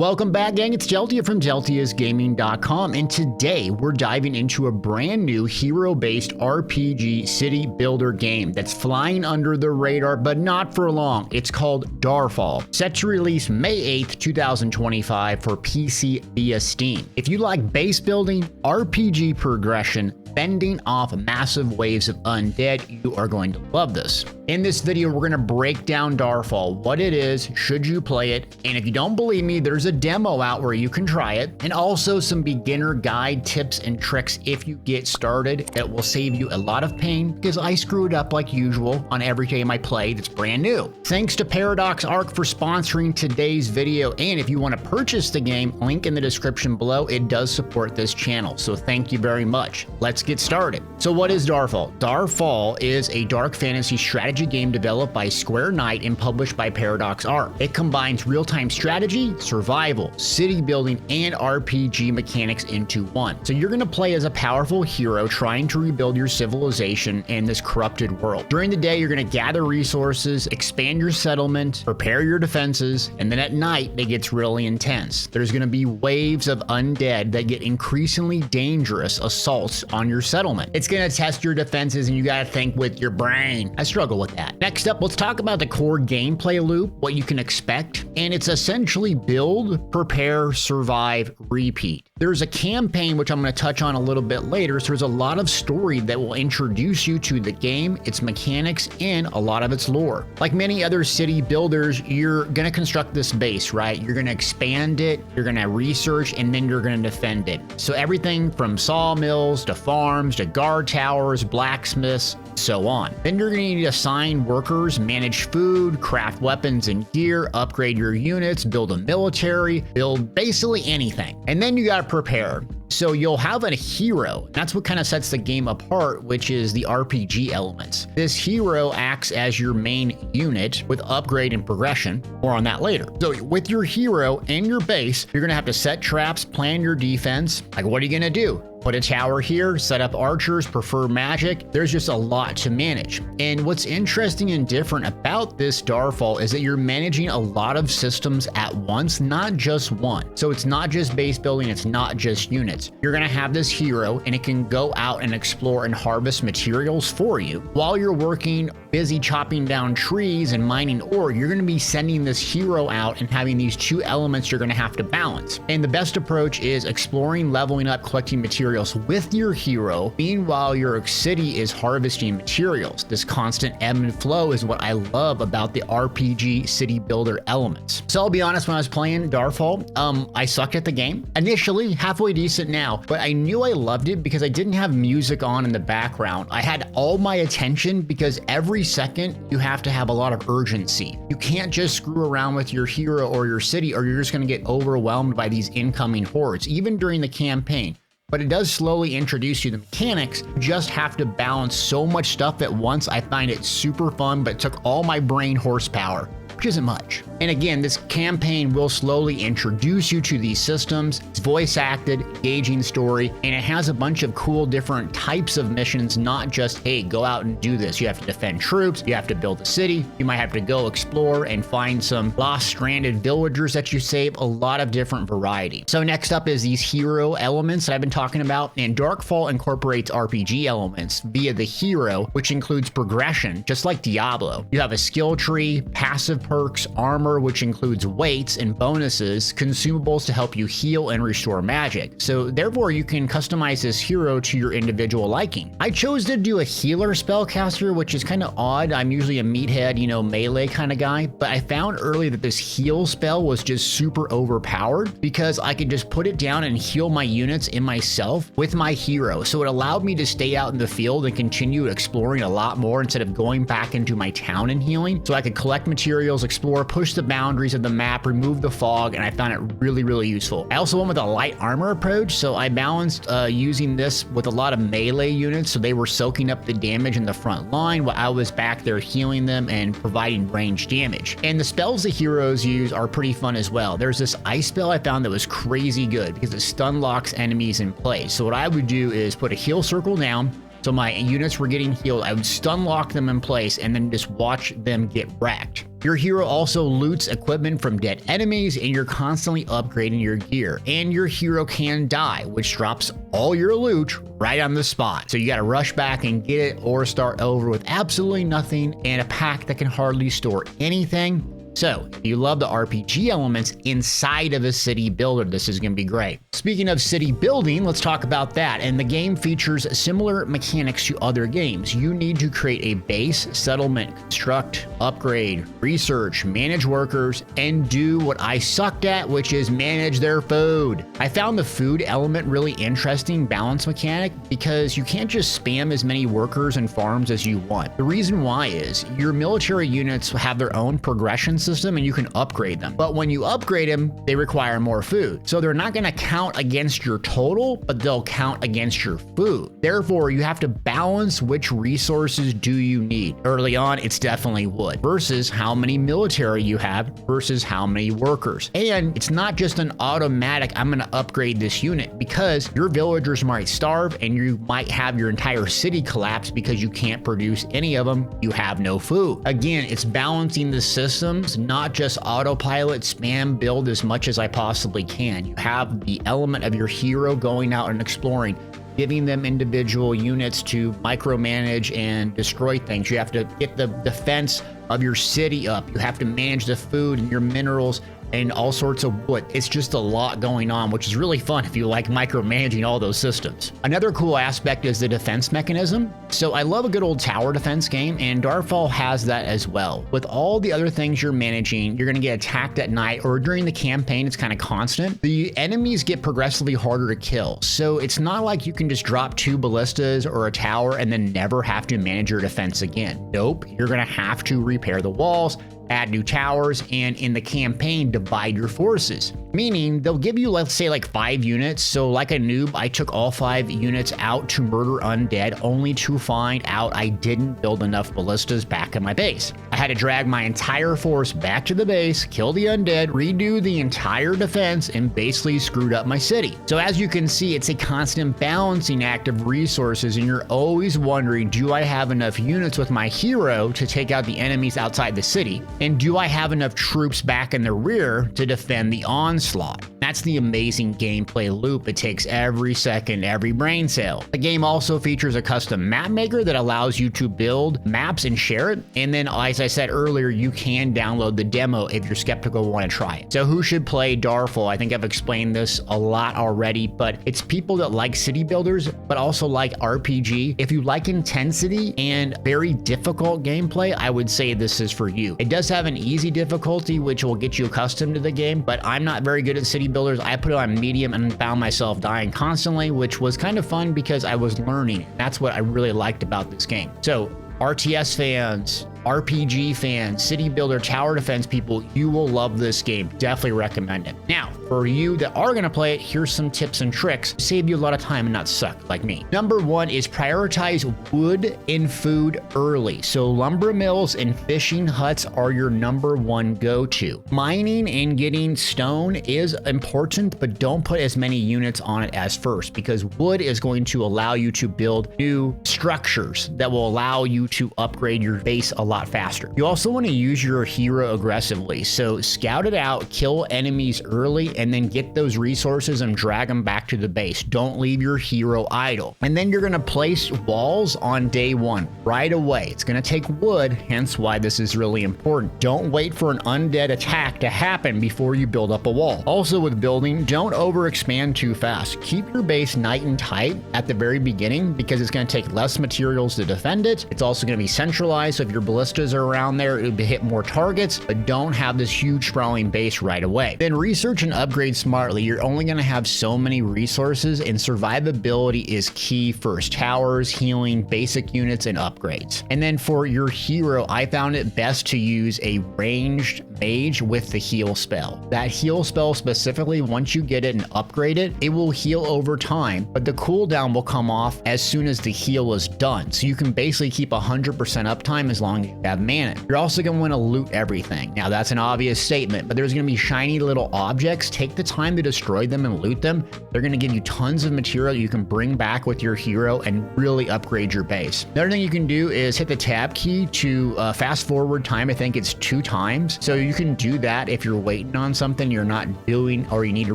Welcome back, gang. It's Deltia from Deltiasgaming.com, and today we're diving into a brand new hero-based RPG city builder game that's flying under the radar, but not for long. It's called Darfall, set to release May 8th, 2025 for PC via Steam. If you like base building, RPG progression, fending off massive waves of undead, you are going to love this. In this video, we're going to break down Darfall, what it is, should you play it, and if you don't believe me, there's a demo out where you can try it, and also some beginner guide tips and tricks if you get started that will save you a lot of pain, because I screw it up like usual on every game I play that's brand new. Thanks to Paradox Arc for sponsoring today's video, and if you want to purchase the game, link in the description below. It does support this channel, so thank you very much. Let's get started. So what is Darfall? Darfall is a dark fantasy strategy game developed by Square Knight and published by Paradox Arc. It combines real-time strategy, survival, city building, and RPG mechanics into one. So you're going to play as a powerful hero trying to rebuild your civilization in this corrupted world. During the day, you're going to gather resources, expand your settlement, prepare your defenses, and then at night, it gets really intense. There's going to be waves of undead that get increasingly dangerous assaults on your settlement. It's going to test your defenses, and you got to think with your brain. I struggle with that. Next up, let's talk about the core gameplay loop, what you can expect, and it's essentially build, prepare, survive, repeat. There's a campaign, which I'm going to touch on a little bit later, so there's a lot of story that will introduce you to the game, its mechanics, and a lot of its lore. Like many other city builders, you're going to construct this base, right? You're going to expand it, you're going to research, and then you're going to defend it. So everything from sawmills to farms to guard towers, blacksmiths, so on. Then you're going to need to assign workers, manage food, craft weapons and gear, upgrade your units, build a military, build basically anything. And then you got to prepare. So you'll have a hero. That's what kind of sets the game apart, which is the RPG elements. This hero acts as your main unit with upgrade and progression. More on that later. So with your hero and your base, you're going to have to set traps, plan your defense. Like, what are you going to do? Put a tower here, set up archers, prefer magic. There's just a lot to manage. And what's interesting and different about this Darfall is that you're managing a lot of systems at once, not just one. So it's not just base building, it's not just units. You're gonna have this hero and it can go out and explore and harvest materials for you. While you're working, busy chopping down trees and mining ore, you're gonna be sending this hero out and having these two elements you're gonna have to balance. And the best approach is exploring, leveling up, collecting materials with your hero. Meanwhile, your city is harvesting materials. This constant ebb and flow is what I love about the RPG city builder elements. So I'll be honest, when I was playing Darfall, I sucked at the game. Initially, halfway decent now, but I knew I loved it because I didn't have music on in the background. I had all my attention because every second you have to have a lot of urgency. You can't just screw around with your hero or your city, or you're just going to get overwhelmed by these incoming hordes, even during the campaign. But it does slowly introduce you to the mechanics. You just have to balance so much stuff at once. I find it super fun, but it took all my brain horsepower, which isn't much. And again, this campaign will slowly introduce you to these systems. It's voice acted, engaging story, and it has a bunch of cool different types of missions, not just, hey, go out and do this. You have to defend troops, you have to build a city, you might have to go explore and find some lost stranded villagers that you save, a lot of different variety. So next up is these hero elements that I've been talking about, and Darfall incorporates RPG elements via the hero, which includes progression, just like Diablo. You have a skill tree, passive perks, armor, which includes weights and bonuses, consumables to help you heal and restore magic. So therefore, you can customize this hero to your individual liking. I chose to do a healer spellcaster, which is kind of odd. I'm usually a meathead, melee kind of guy, but I found early that this heal spell was just super overpowered because I could just put it down and heal my units in myself with my hero. So it allowed me to stay out in the field and continue exploring a lot more instead of going back into my town and healing. So I could collect materials, explore, push the boundaries of the map, remove the fog, and I found it really, really useful. I also went with a light armor approach, so I balanced using this with a lot of melee units, so they were soaking up the damage in the front line while I was back there healing them and providing range damage. And the spells the heroes use are pretty fun as well. There's this ice spell I found that was crazy good because it stun locks enemies in place. So what I would do is put a heal circle down, So my units were getting healed. I would stun lock them in place and then just watch them get wrecked. Your hero also loots equipment from dead enemies, and you're constantly upgrading your gear. And your hero can die, which drops all your loot right on the spot. So you gotta rush back and get it or start over with absolutely nothing and a pack that can hardly store anything. So, if you love the RPG elements inside of a city builder, this is going to be great. Speaking of city building, let's talk about that. And the game features similar mechanics to other games. You need to create a base, settlement, construct, upgrade, research, manage workers, and do what I sucked at, which is manage their food. I found the food element really interesting balance mechanic because you can't just spam as many workers and farms as you want. The reason why is your military units have their own progression system and you can upgrade them. But when you upgrade them, they require more food. So they're not going to count against your total, but they'll count against your food. Therefore, you have to balance which resources do you need. Early on, it's definitely wood versus how many military you have versus how many workers. And it's not just an automatic, I'm going to upgrade this unit, because your villagers might starve and you might have your entire city collapse because you can't produce any of them. You have no food. Again, it's balancing the systems, not just autopilot, spam, build as much as I possibly can. You have the element of your hero going out and exploring, giving them individual units to micromanage and destroy things. You have to get the defense of your city up. You have to manage the food and your minerals and all sorts of wood. It's just a lot going on, which is really fun if you like micromanaging all those systems. Another cool aspect is the defense mechanism. So I love a good old tower defense game, and Darfall has that as well. With all the other things you're managing, you're gonna get attacked at night or during the campaign, it's kind of constant. The enemies get progressively harder to kill. So it's not like you can just drop 2 ballistas or a tower and then never have to manage your defense again. Nope, you're gonna have to repair the walls, add new towers, and in the campaign, divide your forces. Meaning they'll give you, let's say, like 5 units. So like a noob, I took all 5 units out to murder undead, only to find out I didn't build enough ballistas back in my base. I had to drag my entire force back to the base, kill the undead, redo the entire defense, and basically screwed up my city. So as you can see, it's a constant balancing act of resources, and you're always wondering, do I have enough units with my hero to take out the enemies outside the city? And do I have enough troops back in the rear to defend the onslaught? That's the amazing gameplay loop it takes every second, every brain cell. The game also features a custom map maker that allows you to build maps and share it. And then, as I said earlier, you can download the demo if you're skeptical and want to try it. So who should play Darfall? I think I've explained this a lot already, but it's people that like city builders, but also like RPG. If you like intensity and very difficult gameplay, I would say this is for you. It does have an easy difficulty, which will get you accustomed to the game, but I'm not very good at city builders. I put it on medium and found myself dying constantly, which was kind of fun because I was learning. That's what I really liked about this game. So RTS fans, RPG fans, city builder, tower defense people, you will love this game. Definitely recommend it. Now, for you that are going to play it, here's some tips and tricks to save you a lot of time and not suck like me. Number 1 is prioritize wood and food early. So lumber mills and fishing huts are your number 1 go-to. Mining and getting stone is important, but don't put as many units on it as first, because wood is going to allow you to build new structures that will allow you to upgrade your base a lot faster. You also want to use your hero aggressively. So scout it out, kill enemies early, and then get those resources and drag them back to the base. Don't leave your hero idle. And then you're going to place walls on day 1 right away. It's going to take wood, hence why this is really important. Don't wait for an undead attack to happen before you build up a wall. Also with building, don't overexpand too fast. Keep your base nice and tight at the very beginning, because it's going to take less materials to defend it. It's also going to be centralized, so if your ballistas are around there, it would hit more targets, but don't have this huge sprawling base right away. Then research and upgrade smartly. You're only going to have so many resources, and survivability is key first. Towers, healing, basic units, and upgrades. And then for your hero, I found it best to use a ranged mage with the heal spell. That heal spell specifically, once you get it and upgrade it, it will heal over time, but the cooldown will come off as soon as the heal is done. So you can basically keep 100% uptime as long as you have mana. You're also going to want to loot everything. Now that's an obvious statement, but there's going to be shiny little objects. Take the time to destroy them and loot them. They're going to give you tons of material you can bring back with your hero and really upgrade your base. Another thing you can do is hit the tab key to fast forward time. I think it's 2 times. So you can do that if you're waiting on something you're not doing or you need to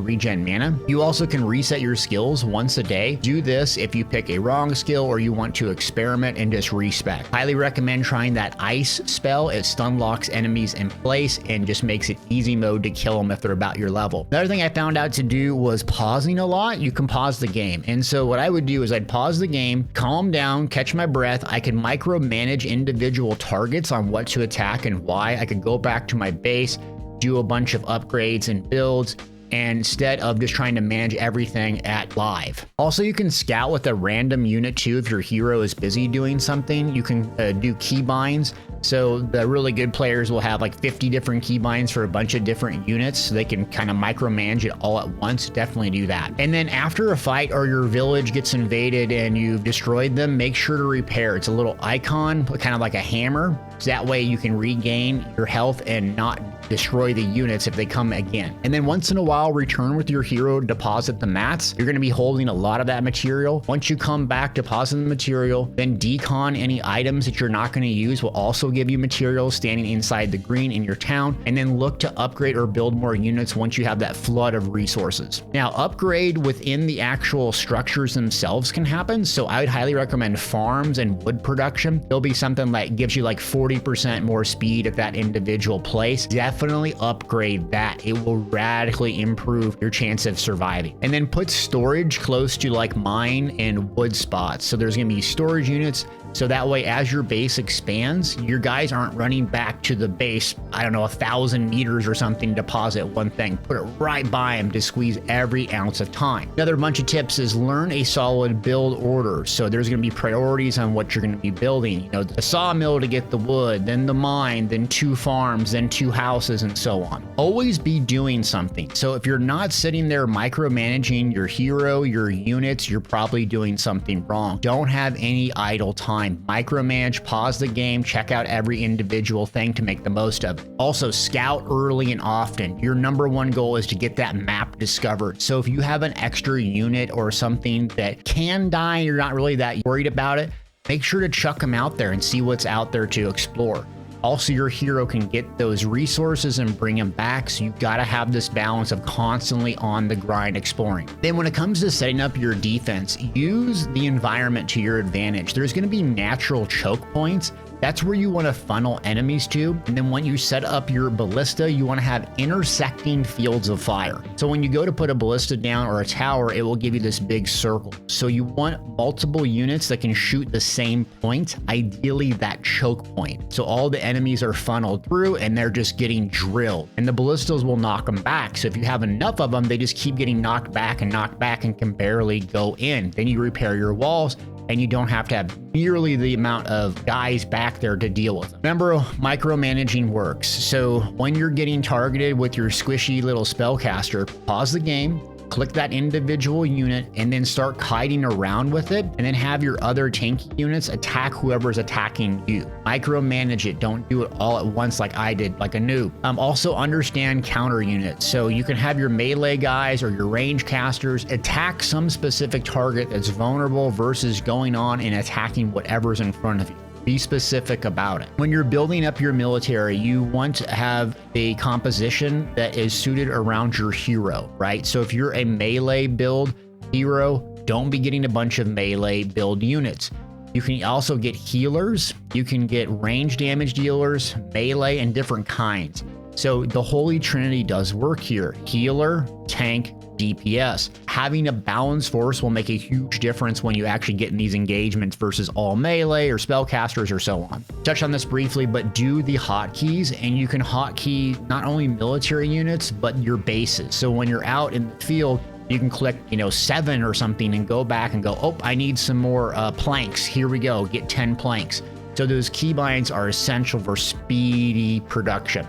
regen mana. You also can reset your skills once a day. Do this if you pick a wrong skill or you want to experiment and just respec. Highly recommend trying that ice spell. It stun locks enemies in place and just makes it easy mode to kill them if they're about your level. Another thing I found out to do was pausing a lot. You can pause the game. And so what I would do is I'd pause the game, calm down, catch my breath. I can micromanage individual targets on what to attack and why. I could go back to my base, do a bunch of upgrades and builds, instead of just trying to manage everything at live. Also, you can scout with a random unit too if your hero is busy doing something. You can do keybinds. So the really good players will have like 50 different keybinds for a bunch of different units, so they can kind of micromanage it all at once. Definitely do that. And then after a fight or your village gets invaded and you've destroyed them, make sure to repair. It's a little icon, kind of like a hammer. So that way you can regain your health and not destroy the units if they come again. And then once in a while, return with your hero, deposit the mats. You're going to be holding a lot of that material. Once you come back, deposit the material, then decon any items that you're not going to use will also give you material standing inside the green in your town, and then look to upgrade or build more units once you have that flood of resources. Now, upgrade within the actual structures themselves can happen. So I would highly recommend farms and wood production. There'll be something that gives you like 40% more speed at that individual place. Definitely upgrade that. It will radically improve your chance of surviving. And then put storage close to like mine and wood spots. So there's going to be storage units. So that way, as your base expands, your guys aren't running back to the base, I don't know, 1,000 meters or something to deposit one thing. Put it right by them to squeeze every ounce of time. Another bunch of tips is learn a solid build order. So there's going to be priorities on what you're going to be building. You know, the sawmill to get the wood, then the mine, then 2 farms, then 2 houses, and so on. Always be doing something. So if you're not sitting there micromanaging your hero, your units, you're probably doing something wrong. Don't have any idle time. Micromanage, pause the game, check out every individual thing to make the most of it. Also, scout early and often. Your #1 goal is to get that map discovered. So if you have an extra unit or something that can die, you're not really that worried about it, make sure to chuck them out there and see what's out there to explore. Also, your hero can get those resources and bring them back, so you've got to have this balance of constantly on the grind exploring. Then when it comes to setting up your defense, use the environment to your advantage. There's going to be natural choke points. That's where you want to funnel enemies to. And then when you set up your ballista, you want to have intersecting fields of fire. So when you go to put a ballista down or a tower, it will give you this big circle. So you want multiple units that can shoot the same point, ideally that choke point. So all the enemies are funneled through and they're just getting drilled. And the ballistas will knock them back. So if you have enough of them, they just keep getting knocked back and can barely go in. Then you repair your walls, and you don't have to have nearly the amount of guys back there to deal with them. Remember, micromanaging works. So when you're getting targeted with your squishy little spellcaster, pause the game, click that individual unit, and then start kiting around with it, and then have your other tanky units attack whoever's attacking you. Micromanage it. Don't do it all at once like I did, like a noob. Also understand counter units. So you can have your melee guys or your range casters attack some specific target that's vulnerable versus going on and attacking whatever's in front of you. Be specific about it. When you're building up your military, you want to have a composition that is suited around your hero, right? So if you're a melee build hero, don't be getting a bunch of melee build units. You can also get healers, you can get range damage dealers, melee, and different kinds. So the Holy Trinity does work here: healer, tank, DPS. Having a balanced force will make a huge difference when you actually get in these engagements versus all melee or spellcasters or so on. Touch on this briefly, but do the hotkeys, and you can hotkey not only military units, but your bases. So when you're out in the field, you can click, 7 or something and go back and go, oh, I need some more planks. Here we go, get 10 planks. So those keybinds are essential for speedy production.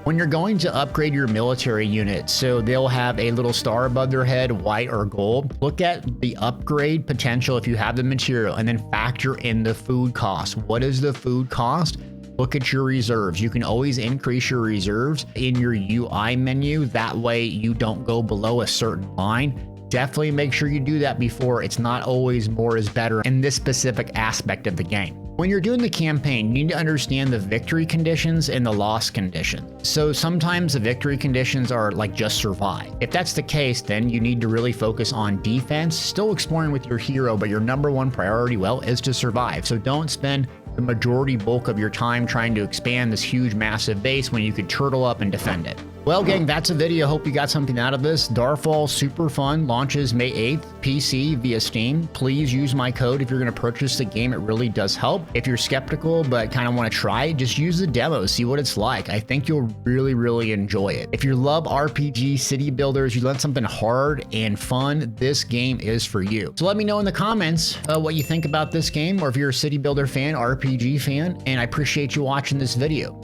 When you're going to upgrade your military units, so they'll have a little star above their head, white or gold, look at the upgrade potential if you have the material, and then factor in the food cost. What is the food cost? look at your reserves. You can always increase your reserves in your UI menu. That way you don't go below a certain line. Definitely make sure you do that before. It's not always more is better in this specific aspect of the game. When you're doing the campaign, you need to understand the victory conditions and the loss conditions. So sometimes the victory conditions are like just survive. If that's the case, then you need to really focus on defense, still exploring with your hero, but your number one priority, well, is to survive. So don't spend the majority bulk of your time trying to expand this huge, massive base when you could turtle up and defend it. Well, gang, that's a video. Hope you got something out of this. Darfall, super fun, launches May 8th, PC via Steam. Please use my code if you're going to purchase the game. It really does help. If you're skeptical but kind of want to try it, just use the demo, see what it's like. I think you'll really, really enjoy it. If you love RPG, city builders, you want something hard and fun, this game is for you. So let me know in the comments what you think about this game, or if you're a city builder fan, RPG fan, and I appreciate you watching this video.